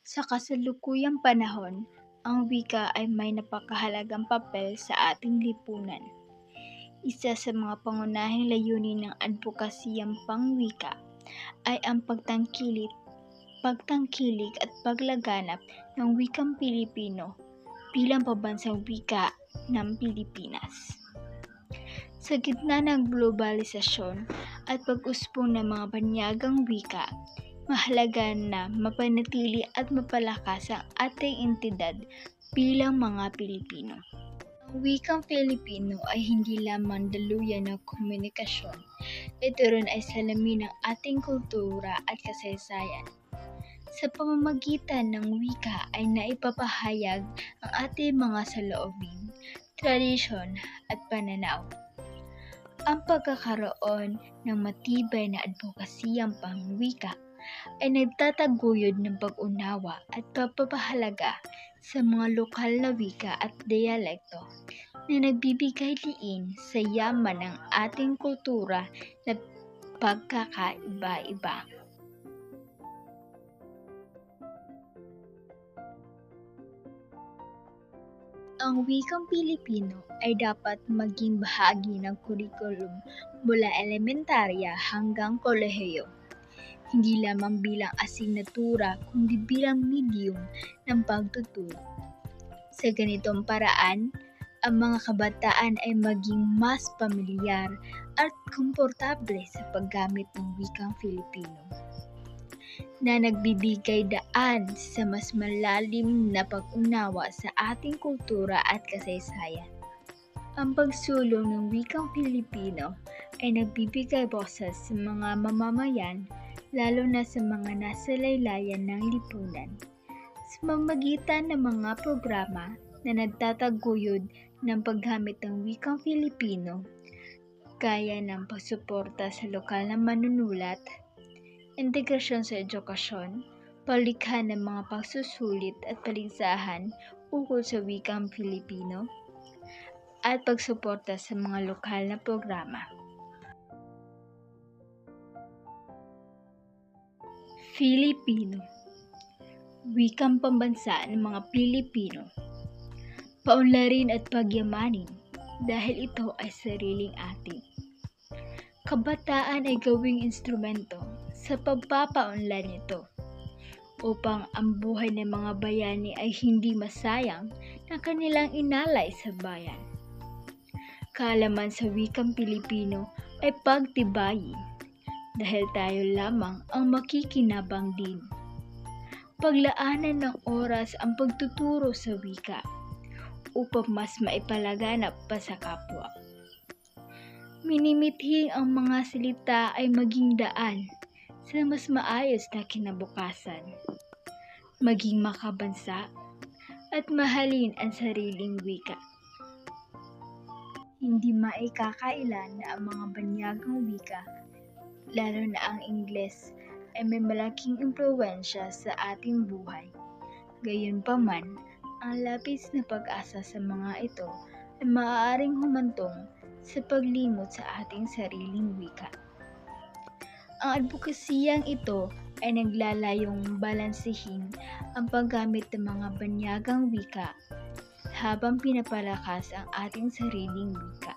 Sa kasalukuyang panahon, ang wika ay may napakahalagang papel sa ating lipunan. Isa sa mga pangunahing layunin ng advokasiyang pangwika ay ang pagtangkilik at paglaganap ng wikang Pilipino bilang pambansang wika ng Pilipinas. Sa gitna ng globalisasyon at pag-usbong ng mga banyagang wika, mahalaga na mapanatili at mapalakas ang ating entidad bilang mga Pilipino. Ang wikang Filipino ay hindi lamang daluyan ng komunikasyon, ito rin ay salamin ng ating kultura at kasaysayan. Sa pamamagitan ng wika ay naipapahayag ang ating mga saloobin, tradisyon at pananaw. Ang pagkakaroon ng matibay na advokasiyang pangwika ay nagtataguyod ng pag-unawa at pagpapahalaga sa mga lokal na wika at dialekto na nagbibigay diin sa yaman ng ating kultura na pagkakaiba-iba. Ang wikang Pilipino ay dapat maging bahagi ng kurikulum mula elementarya hanggang kolehiyo. Hindi lamang bilang asignatura kundi bilang medium ng pagtuturo. Sa ganitong paraan, ang mga kabataan ay maging mas pamilyar at komportable sa paggamit ng wikang Filipino, na nagbibigay daan sa mas malalim na pag-unawa sa ating kultura at kasaysayan. Ang pagsulong ng wikang Filipino ay nagbibigay boses sa mga mamamayan, lalo na sa mga nasa laylayan ng lipunan, sa pamamagitan ng mga programa na nagtataguyod ng paggamit ng wikang Filipino, gaya ng pagsuporta sa lokal na manunulat, integrasyon sa edukasyon, palikha ng mga pagsusulit at paligsahan ukol sa wikang Filipino, at pagsuporta sa mga lokal na programa. Filipino, wikang pambansa ng mga Pilipino. Paunlarin at pagyamanin dahil ito ay sariling atin. Kabataan ay gawing instrumento sa pagpapaunlad nito upang ang buhay ng mga bayani ay hindi masayang na kanilang inalay sa bayan. Kaalaman sa wikang Pilipino ay pagtibayin dahil tayo lamang ang makikinabang din. Paglaanan ng oras ang pagtuturo sa wika upang mas maipalaganap pa sa kapwa. Minimithing ang mga salita ay maging daan sa mas maayos na kinabukasan, maging makabansa at mahalin ang sariling wika. Hindi maikakailan na ang mga banyagang wika, lalo na ang Ingles, ay may malaking impluwensya sa ating buhay. Gayunpaman, ang labis na pag-asa sa mga ito ay maaaring humantong sa paglimot sa ating sariling wika. Ang advokasiyang ito ay naglalayong balansehin ang paggamit ng mga banyagang wika habang pinapalakas ang ating sariling wika.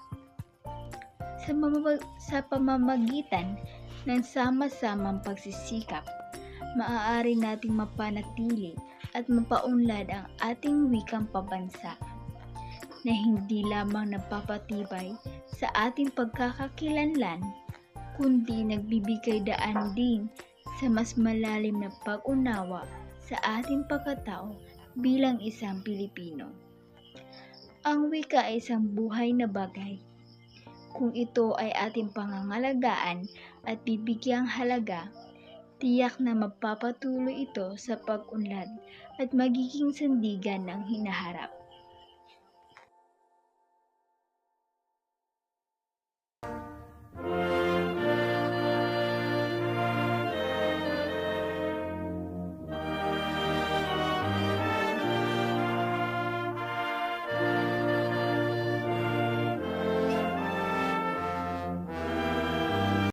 Sa pamamagitan ng sama-samang pagsisikap, maaari nating mapanatili at mapaunlad ang ating wikang pambansa na hindi lamang nagpapatibay sa ating pagkakakilanlan, kundi nagbibigay daan din sa mas malalim na pag-unawa sa ating pagkatao bilang isang Pilipino. Ang wika ay isang buhay na bagay. Kung ito ay ating pangangalagaan at bibigyang halaga, tiyak na magpapatuloy ito sa pag-unlad at magiging sandigan ng hinaharap.